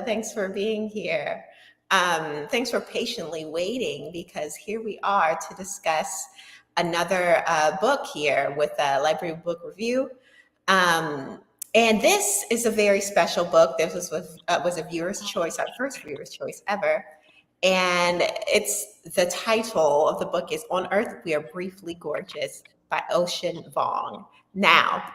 Thanks for being here. Thanks for patiently waiting because here we are to discuss another book here with Library Book Review. Um, and this is a very special book. This was a viewer's choice, our first viewer's choice ever. And the title of the book is On Earth We Are Briefly Gorgeous by Ocean Vuong. Now,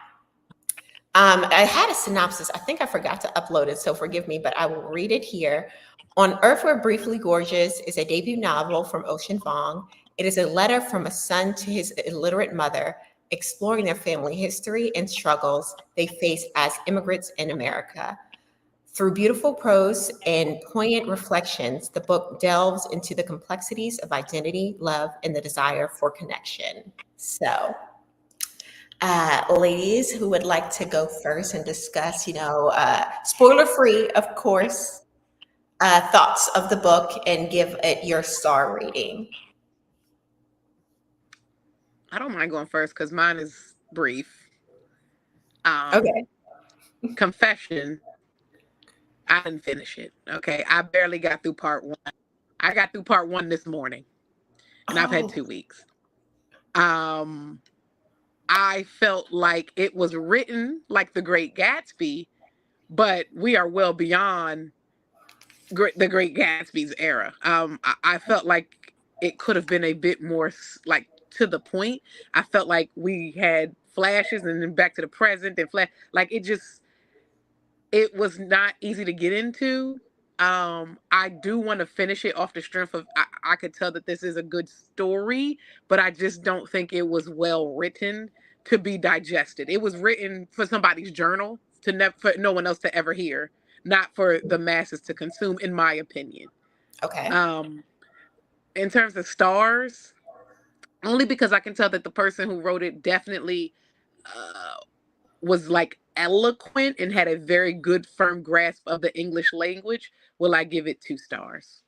I had a synopsis. I think I forgot to upload it, so forgive me, but I will read it here. On Earth We're Briefly Gorgeous is a debut novel from Ocean Vuong. It is a letter from a son to his illiterate mother, exploring their family history and struggles they face as immigrants in America. Through beautiful prose and poignant reflections, the book delves into the complexities of identity, love, and the desire for connection. So, ladies who would like to go first and discuss, spoiler free, of course, thoughts of the book and give it your star rating. I don't mind going first because mine is brief. Okay. Confession. I didn't finish it. Okay. I barely got through part 1. I got through part 1 this morning. And I've had 2 weeks. I felt like it was written like The Great Gatsby, but we are well beyond The Great Gatsby's era. I felt like it could have been a bit more like to the point. I felt like we had flashes and then back to the present and like it was not easy to get into. I do want to finish it off the strength of I could tell that this is a good story, but I just don't think it was well written to be digested. It was written for somebody's journal for no one else to ever hear, not for the masses to consume, in my opinion. Okay. In terms of stars, only because I can tell that the person who wrote it definitely was like eloquent and had a very good firm grasp of the English language, will I give it 2 stars.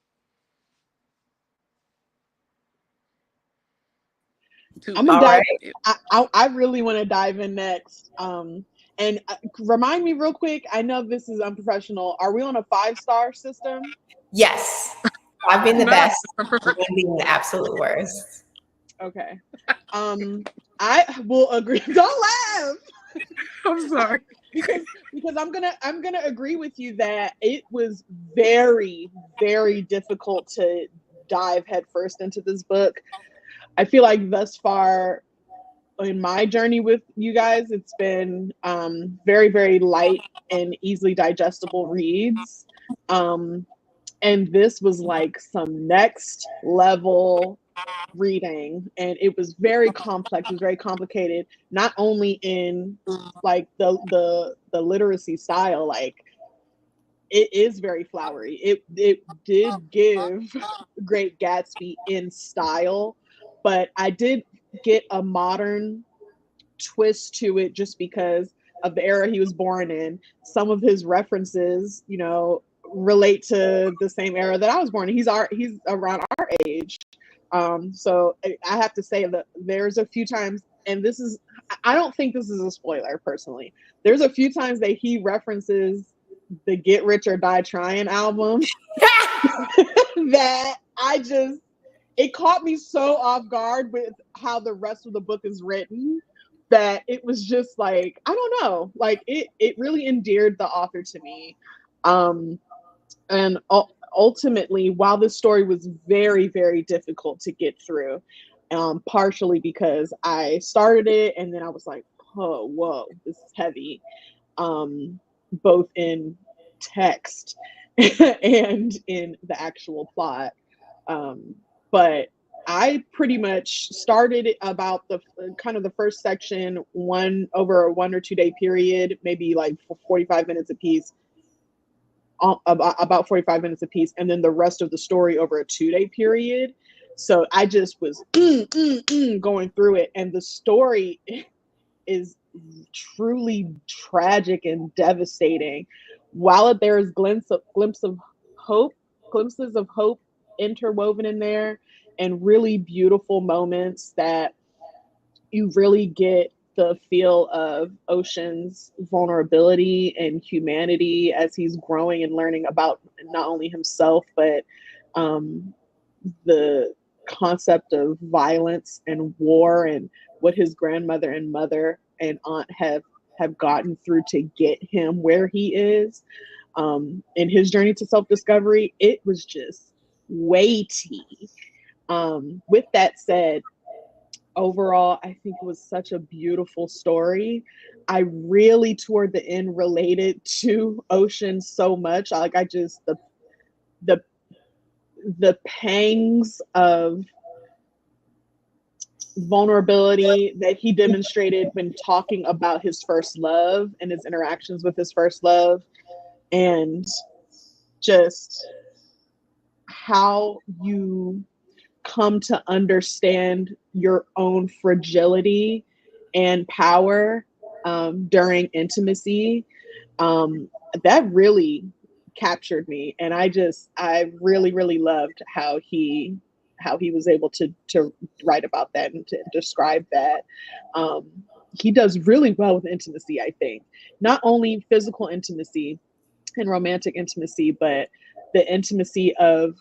I'm gonna dive. Right. I really want to dive in next. And remind me real quick. I know this is unprofessional. Are we on a 5-star system? Yes. I've been the best. One being the absolute worst. Okay. I will agree. Don't laugh. I'm sorry. because I'm gonna agree with you that it was very, very difficult to dive headfirst into this book. I feel like thus far in my journey with you guys, it's been very, very light and easily digestible reads. And this was like some next level reading, and it was very complex. It was very complicated, not only in like the literacy style, like it is very flowery. It did give Great Gatsby in style, but I did get a modern twist to it just because of the era he was born in. Some of his references, relate to the same era that I was born in. He's around our age. So I have to say that there's a few times, and I don't think this is a spoiler personally. There's a few times that he references the Get Rich or Die Trying album that it caught me so off guard with how the rest of the book is written that it was just like, I don't know, like it really endeared the author to me. And ultimately, while this story was very, very difficult to get through, partially because I started it and then I was like, oh, whoa, this is heavy, both in text and in the actual plot. But I pretty much started about the kind of the first section over a 1 or 2 day period, maybe like 45 minutes a piece. About 45 minutes a piece, and then the rest of the story over a 2-day period. So I just was going through it, and the story is truly tragic and devastating. While there is glimpses of hope interwoven in there, and really beautiful moments that you really get the feel of Ocean's vulnerability and humanity as he's growing and learning about not only himself, but the concept of violence and war and what his grandmother and mother and aunt have gotten through to get him where he is. In his journey to self-discovery, it was just weighty. With that said, overall, I think it was such a beautiful story. I really, toward the end, related to Ocean so much. Like, I just the pangs of vulnerability that he demonstrated when talking about his first love and his interactions with his first love, and just how you come to understand your own fragility and power during intimacy. That really captured me, and I really, really loved how he was able to write about that and to describe that. He does really well with intimacy, I think. Not only physical intimacy and romantic intimacy, but the intimacy of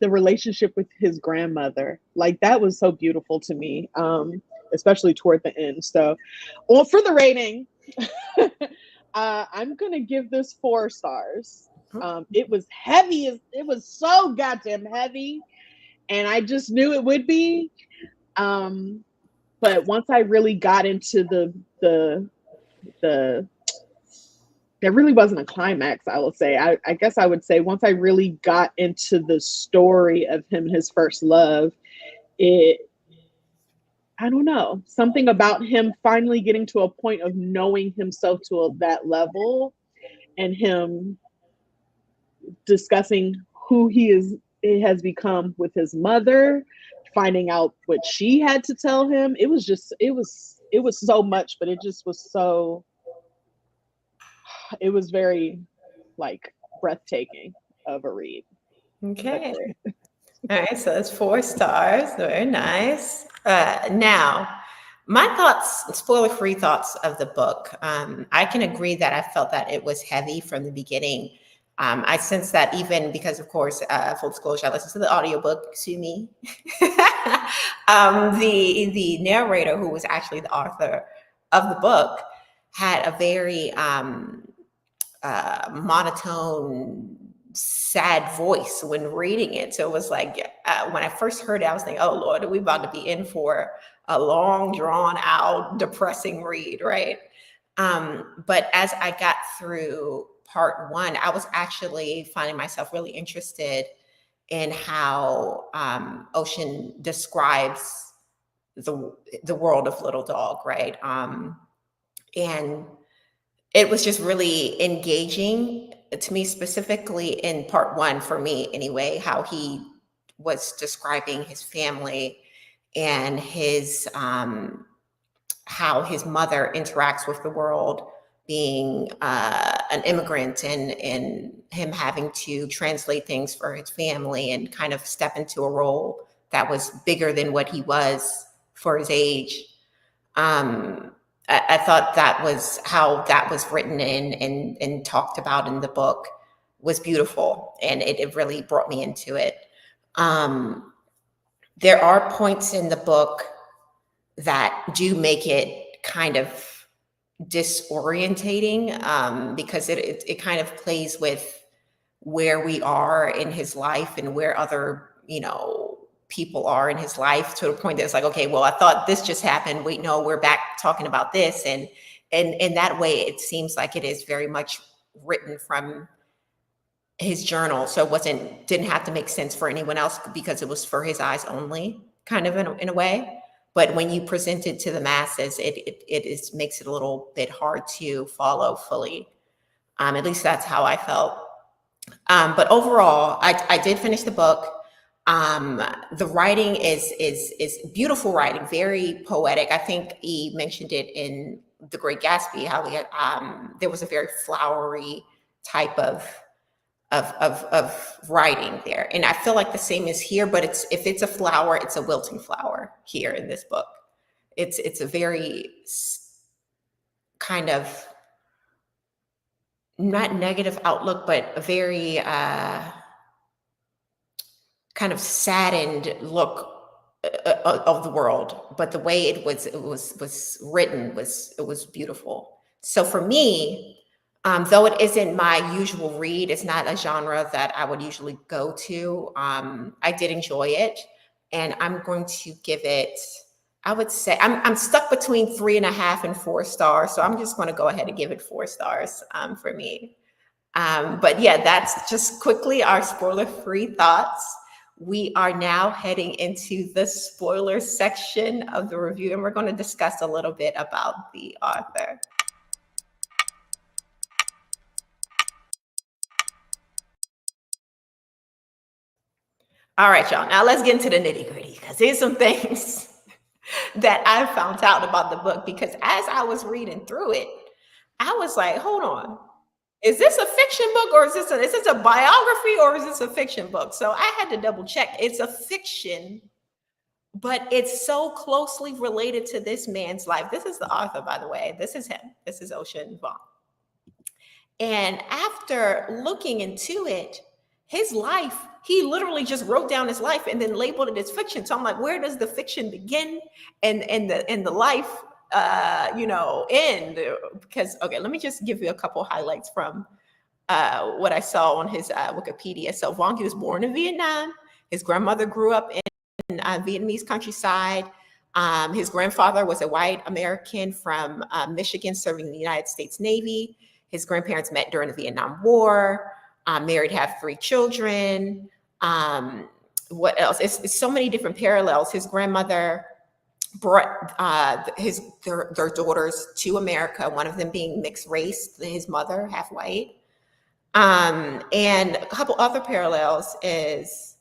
the relationship with his grandmother. Like, that was so beautiful to me, especially toward the end. So, well, for the rating, I'm gonna give this 4 stars. It was heavy. It was so goddamn heavy, and I just knew it would be. But once I really got into the there really wasn't a climax, I will say. I guess I would say once I really got into the story of him, his first love, I don't know, something about him finally getting to a point of knowing himself to that level, and him discussing who it has become with his mother, finding out what she had to tell him. It was so much, but it just was so, it was very, like, breathtaking of a read. Okay. All right, so that's 4 stars. Very nice. Now, my thoughts, spoiler-free thoughts of the book. I can agree that I felt that it was heavy from the beginning. I sense that even because, of course, full disclosure, I listened to the audiobook, sue me. The narrator, who was actually the author of the book, had a very monotone, sad voice when reading it. So it was like, when I first heard it, I was thinking, oh Lord, are we about to be in for a long, drawn out, depressing read, right? But as I got through part 1, I was actually finding myself really interested in how Ocean describes the world of Little Dog, right? And it was just really engaging to me, specifically in part 1, for me anyway, how he was describing his family and his how his mother interacts with the world, being an immigrant, and him having to translate things for his family and kind of step into a role that was bigger than what he was for his age. I thought that was how that was written and talked about in the book was beautiful, and it really brought me into it. There are points in the book that do make it kind of disorientating, because it kind of plays with where we are in his life and where other, people are in his life, to a point that's like, okay, well, I thought this just happened. Wait, no, we're back talking about this. And in that way, it seems like it is very much written from his journal. So didn't have to make sense for anyone else, because it was for his eyes only, kind of in a way. But when you present it to the masses, it makes it a little bit hard to follow fully. At least that's how I felt. But overall, I did finish the book. The writing is beautiful writing, very poetic. I think he mentioned it in The Great Gatsby, how there was a very flowery type of writing there, and I feel like the same is here. But if it's a flower, it's a wilting flower here in this book. It's a very kind of not negative outlook, but a very kind of saddened look of the world. But the way it was written was beautiful. So for me, though it isn't my usual read, it's not a genre that I would usually go to. I did enjoy it, and I'm going to give it. I would say I'm stuck between 3.5 and 4 stars, so I'm just going to go ahead and give it 4 stars for me. But yeah, that's just quickly our spoiler-free thoughts. We are now heading into the spoiler section of the review, and we're going to discuss a little bit about the author. All right, y'all. Now let's get into the nitty-gritty, because here's some things that I found out about the book. Because as I was reading through it, I was like, hold on. Is this a fiction book, or is this a biography, or is this a fiction book? So I had to double check. It's a fiction, but it's so closely related to this man's life. This is the author, by the way. This is him. This is Ocean Vuong. And after looking into it, his life, he literally just wrote down his life and then labeled it as fiction. So I'm like, where does the fiction begin and the life end? Because okay, let me just give you a couple highlights from what I saw on his Wikipedia. So Vuong, he was born in Vietnam. His grandmother grew up in Vietnamese countryside. His grandfather was a white American from Michigan, serving in the United States Navy. His grandparents met during the Vietnam War. Married, have 3 children. What else? It's so many different parallels. His grandmother brought their daughters to America, one of them being mixed race, his mother half white. And a couple other parallels is,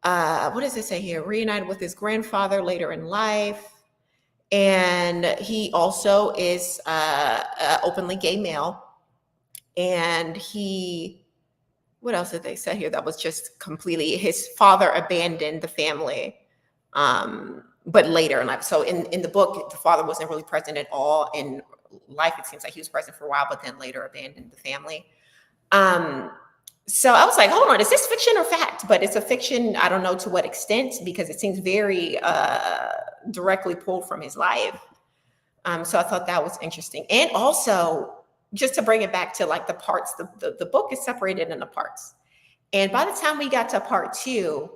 what does it say here? Reunited with his grandfather later in life. And he also is openly gay male. And what else did they say here that was just completely, his father abandoned the family, but later in life. So in the book, the father wasn't really present at all. In life, it seems like he was present for a while, but then later abandoned the family. So I was like, hold on, is this fiction or fact? But it's a fiction. I don't know to what extent, because it seems very directly pulled from his life. So I thought that was interesting. And also, just to bring it back to like the parts, the book is separated into parts. And by the time we got to part 2,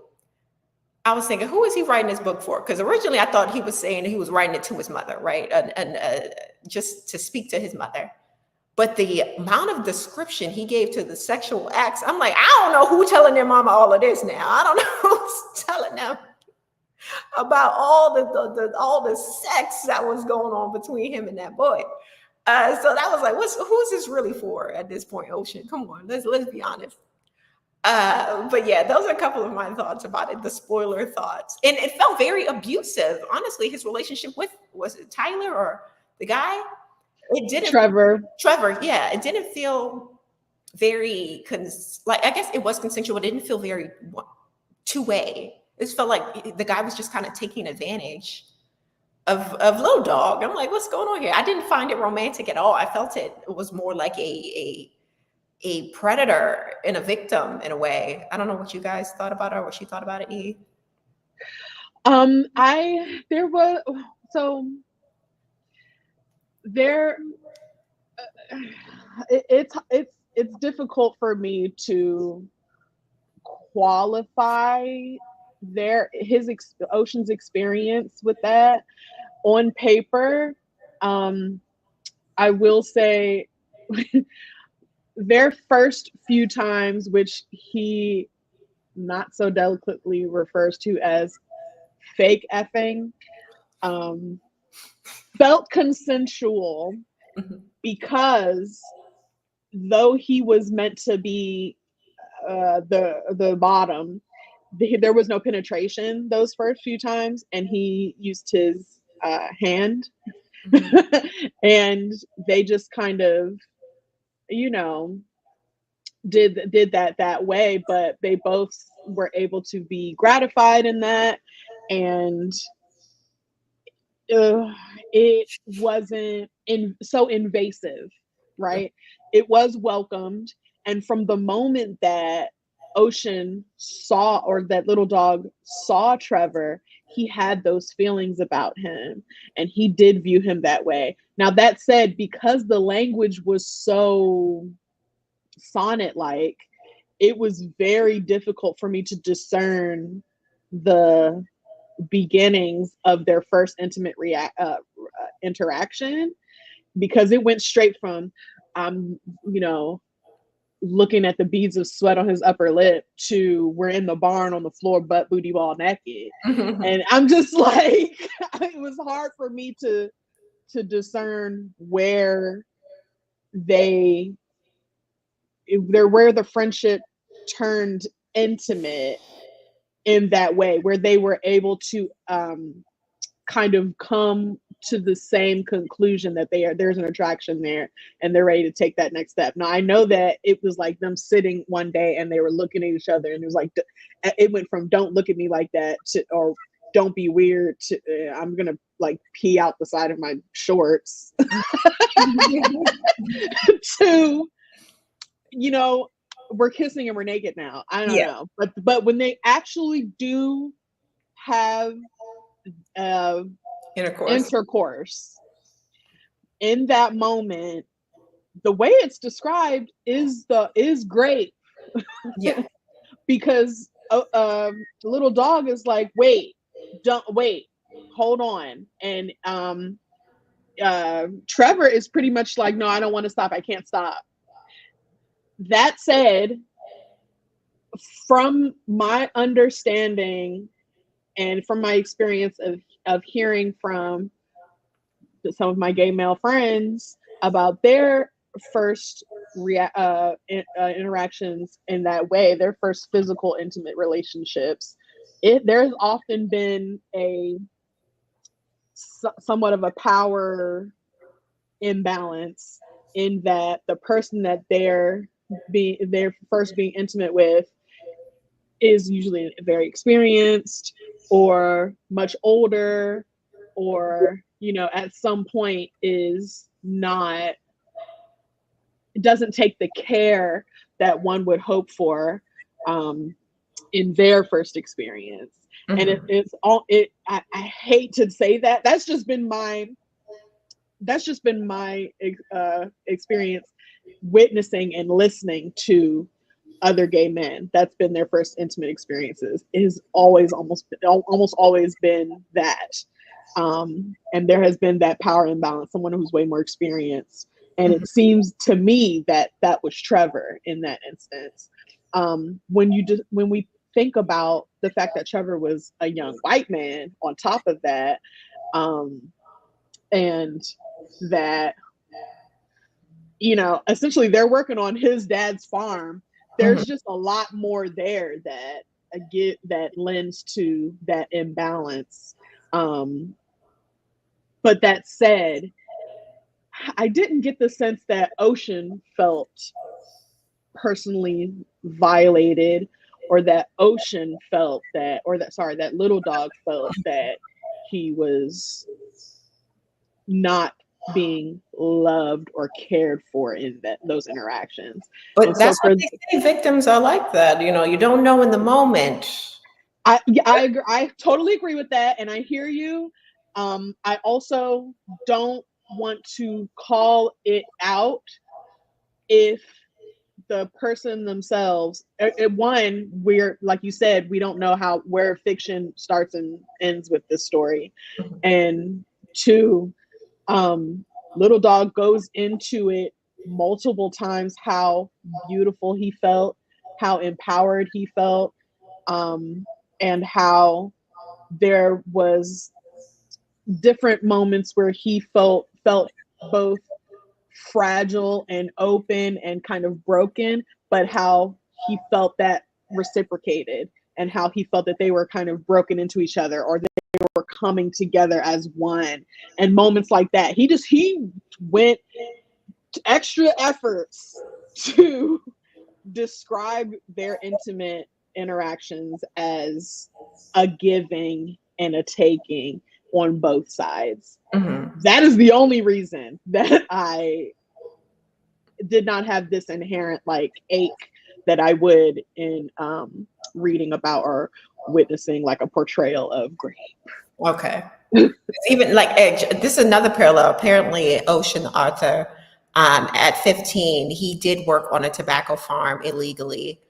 I was thinking, who is he writing this book for? Because originally I thought he was saying he was writing it to his mother, right? And just to speak to his mother. But the amount of description he gave to the sexual acts, I'm like, I don't know who's telling their mama all of this now. I don't know who's telling them about all the sex that was going on between him and that boy. So that was like, who's this really for at this point, Ocean? Come on, let's be honest. But yeah, those are a couple of my thoughts about it, the spoiler thoughts. And it felt very abusive. Honestly, his relationship with, was it Tyler or the guy? It didn't. Trevor, yeah. It didn't feel very, I guess it was consensual. It didn't feel very two-way. It felt like the guy was just kind of taking advantage of Little Dog. I'm like, what's going on here? I didn't find it romantic at all. I felt it was more like a predator and a victim in a way. I don't know what you guys thought about it or what she thought about it, E. It's difficult for me to qualify Ocean's experience with that on paper. I will say their first few times, which he not so delicately refers to as fake effing, felt consensual, because though he was meant to be the bottom, there was no penetration those first few times, and he used his hand, and they just kind of, did that way, but they both were able to be gratified in that. And it wasn't so invasive, right? It was welcomed. And from the moment that Ocean saw, or that little dog saw Trevor, he had those feelings about him, and he did view him that way. Now, that said, because the language was so sonnet like, it was very difficult for me to discern the beginnings of their first intimate interaction, because it went straight from you know, looking at the beads of sweat on his upper lip to we're in the barn on the floor butt booty ball naked. And I'm just like, it was hard for me to discern where they where the friendship turned intimate in that way, where they were able to kind of come to the same conclusion that there's an attraction there, and they're ready to take that next step. Now, I know that it was like them sitting one day and they were looking at each other, and it was like, it went from "don't look at me like that" to, or "don't be weird" to "I'm gonna like pee out the side of my shorts" to, you know, we're kissing and we're naked now. I don't know, but when they actually do have intercourse in that moment, the way it's described is great. Yeah. Because the little dog is like, wait, hold on. And Trevor is pretty much like, no, I don't want to stop, I can't stop. That said, from my understanding and from my experience of hearing from some of my gay male friends about their first interactions in that way, their first physical intimate relationships, there's often been somewhat of a power imbalance, in that the person that they're first being intimate with is usually very experienced or much older, or, you know, at some point doesn't take the care that one would hope for in their first experience. And I hate to say that. That's just been my experience witnessing and listening to other gay men. That's been their first intimate experiences. It has almost always been that. And there has been that power imbalance, someone who's way more experienced. And it seems to me that was Trevor in that instance. When we think about the fact that Trevor was a young white man on top of that, and that, you know, essentially they're working on his dad's farm, there's just a lot more there that lends to that imbalance. But that said, I didn't get the sense that Ocean felt personally violated, or that Ocean felt that, that little dog felt that he was not being loved or cared for in those interactions. But And so that's what they say, victims are like that. You know, you don't know in the moment. I agree. I totally agree with that, and I hear you. I also don't want to call it out if the person themselves, one, we're, like you said, we don't know where fiction starts and ends with this story, and two, little dog goes into it multiple times how beautiful he felt, how empowered he felt, and how there was different moments where he felt both fragile and open and kind of broken, but how he felt that reciprocated, and how he felt that they were kind of broken into each other, or they were coming together as one. And moments like that, he went to extra efforts to describe their intimate interactions as a giving and a taking, on both sides. Mm-hmm. That is the only reason that I did not have this inherent like ache that I would in reading about or witnessing like a portrayal of grief. Okay. Even like this is another parallel. Apparently, Ocean Arthur, at 15, he did work on a tobacco farm illegally.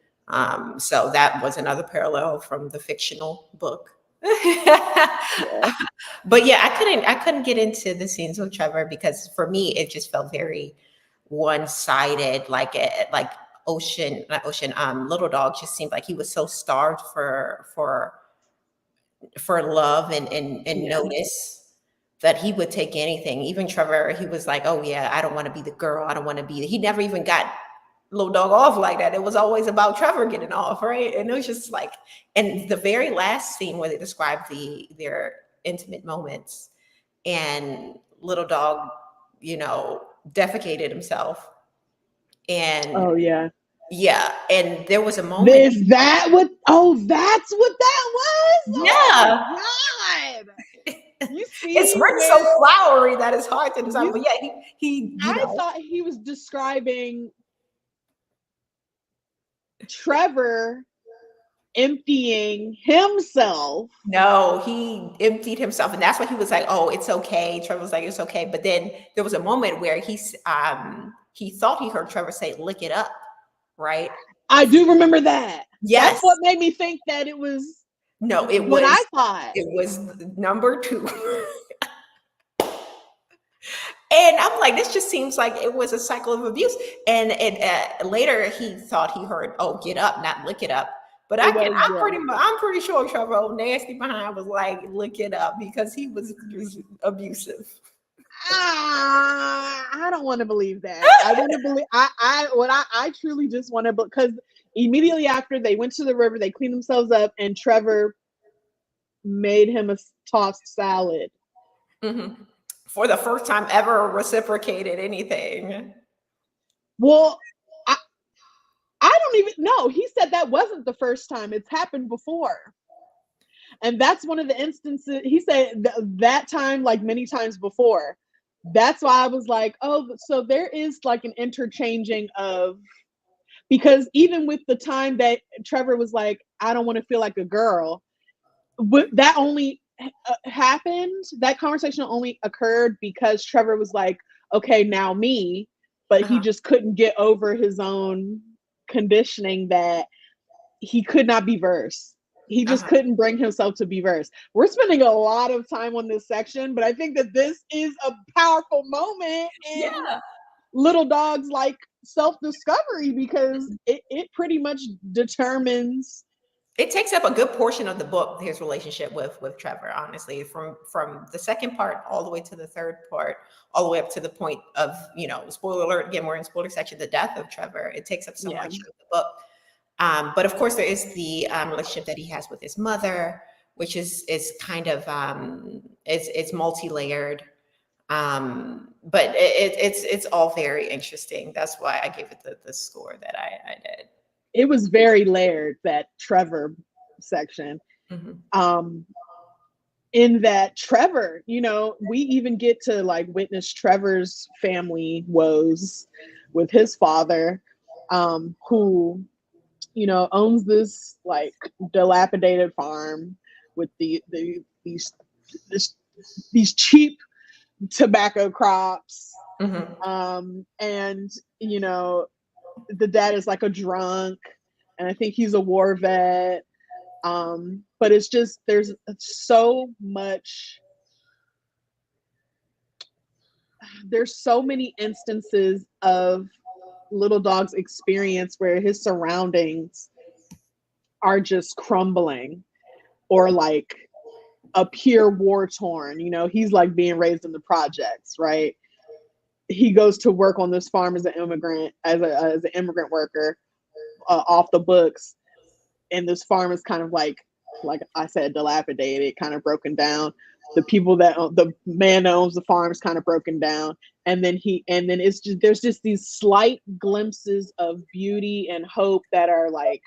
So that was another parallel from the fictional book. Yeah. But yeah, I couldn't get into the scenes with Trevor because for me it just felt very one-sided. Like Ocean, not Ocean, Little Dog just seemed like he was so starved for love and Yeah. notice that he would take anything. Even Trevor, he was like, "Oh yeah, I don't want to be the girl. I don't want to be." He never even got Little Dog off like that. It was always about Trevor getting off, right? And it was just like, and the very last scene where they describe their intimate moments, and Little Dog, defecated himself, and Oh yeah. yeah, and there was a moment. Is that what? Oh, that's what that was. Yeah. Oh my god! You It's see written so where flowery that it's hard to decide. you, But yeah, he I thought he was describing Trevor emptying himself. no, he emptied himself, and that's why he was like, "Oh, it's okay." Trevor was like, "It's okay," but then there was a moment where he thought he heard Trevor say, "Lick it up," right? I do remember that. That's Yes. what made me think that it was No, it what was I thought. it was number two. And I'm like, this just seems like it was a cycle of abuse. And later he thought he heard, "Oh, get up, not lick it up." But I'm pretty sure Trevor Old Nasty behind was like, "Lick it up," because he was abusive. I don't want to believe that. I want to believe I truly just want to, because immediately after they went to the river, they cleaned themselves up, and Trevor made him a tossed salad. Mm-hmm. For the first time ever reciprocated anything. Well, I don't even know. He said that wasn't the first time. It's happened before. And that's one of the instances. He said that time, like many times before. That's why I was like, oh, so there is like an interchanging of, because even with the time that Trevor was like, I don't want to feel like a girl, that only happened, that conversation only occurred because Trevor was like, okay, now me, but he just couldn't get over his own conditioning that he could not be verse. He just couldn't bring himself to be verse. We're spending a lot of time on this section, but I think that this is a powerful moment in Little Dog's like self-discovery, because it pretty much determines. It takes up a good portion of the book, his relationship with Trevor, honestly, from the second part all the way to the third part, all the way up to the point of, spoiler alert, again, we're in spoiler section, the death of Trevor. It takes up so much of the book. But of course, there is the relationship that he has with his mother, which is kind of it's multi-layered. But it's all very interesting. That's why I gave it the score that I did. It was very layered, that Trevor section. In that Trevor, we even get to like witness Trevor's family woes with his father, who owns this like dilapidated farm with these cheap tobacco crops. And the dad is like a drunk, and I think he's a war vet. But it's just, there's so many instances of Little Dog's experience where his surroundings are just crumbling, or like appear war torn. He's like being raised in the projects, right? He goes to work on this farm as an immigrant, as an immigrant worker, off the books, and this farm is kind of like I said, dilapidated, kind of broken down. The man that owns the farm is kind of broken down, and then it's just, there's just these slight glimpses of beauty and hope that are like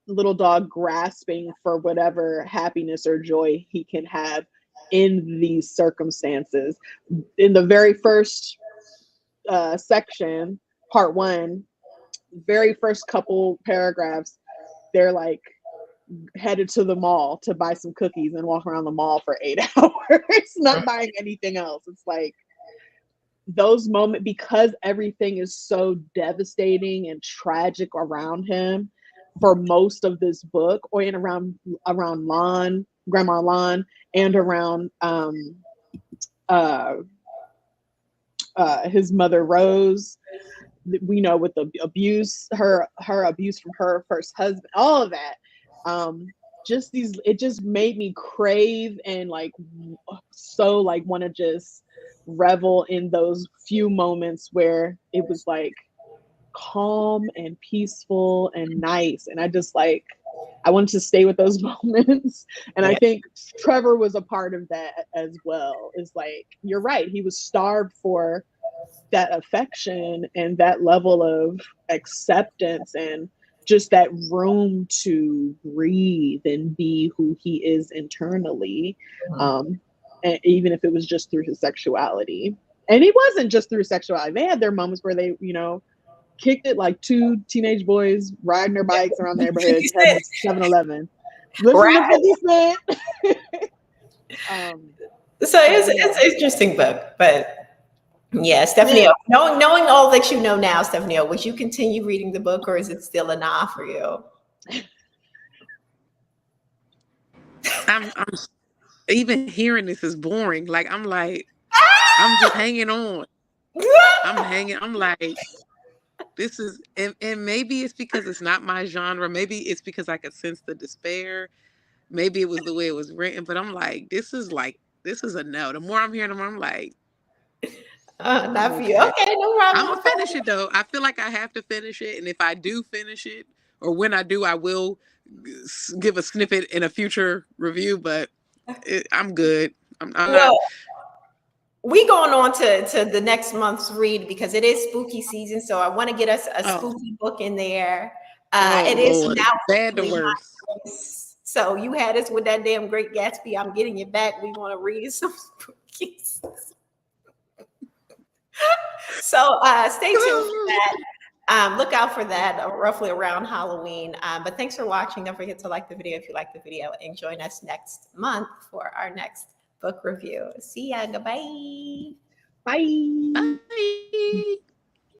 Little Dog grasping for whatever happiness or joy he can have in these circumstances. In the very first section, part 1, very first couple paragraphs, they're like headed to the mall to buy some cookies and walk around the mall for 8 hours, not buying anything else. It's like those moments, because everything is so devastating and tragic around him for most of this book, or in around Lon, Grandma Lon, and around his mother Rose, we know, with the abuse, her abuse from her first husband, all of that. It just made me crave and like so like want to just revel in those few moments where it was like calm and peaceful and nice, and I wanted to stay with those moments. And I think Trevor was a part of that as well. It's like, you're right, he was starved for that affection and that level of acceptance and just that room to breathe and be who he is internally. And even if it was just through his sexuality. And it wasn't just through sexuality. They had their moments where they, kicked it like two teenage boys riding their bikes around the neighborhood, heading to 7-Eleven. Listen to 50 Cent. So it's an interesting book, but yeah, Stephanie, knowing all that you know now, Stephanie, would you continue reading the book, or is it still a nah for you? I'm even hearing this is boring. Like, I'm just hanging on. I'm like, this is, and maybe it's because it's not my genre. Maybe it's because I could sense the despair. Maybe it was the way it was written, but I'm like, this is a no. The more I'm hearing, the more I'm like, not for you. Okay, no problem. I'm gonna finish it though. I feel like I have to finish it, and if I do finish it, or when I do, I will give a snippet in a future review. But I'm good. I'm not. We going on to the next month's read because it is spooky season, so I want to get us a spooky book in there. It is Lord. now Bad to worse. So you had us with that damn Great Gatsby. I'm getting you back. We want to read some spookies. So stay tuned for that. Look out for that roughly around Halloween. But thanks for watching. Don't forget to like the video if you like the video, and join us next month for our next book review. See ya. Goodbye. Bye. Bye.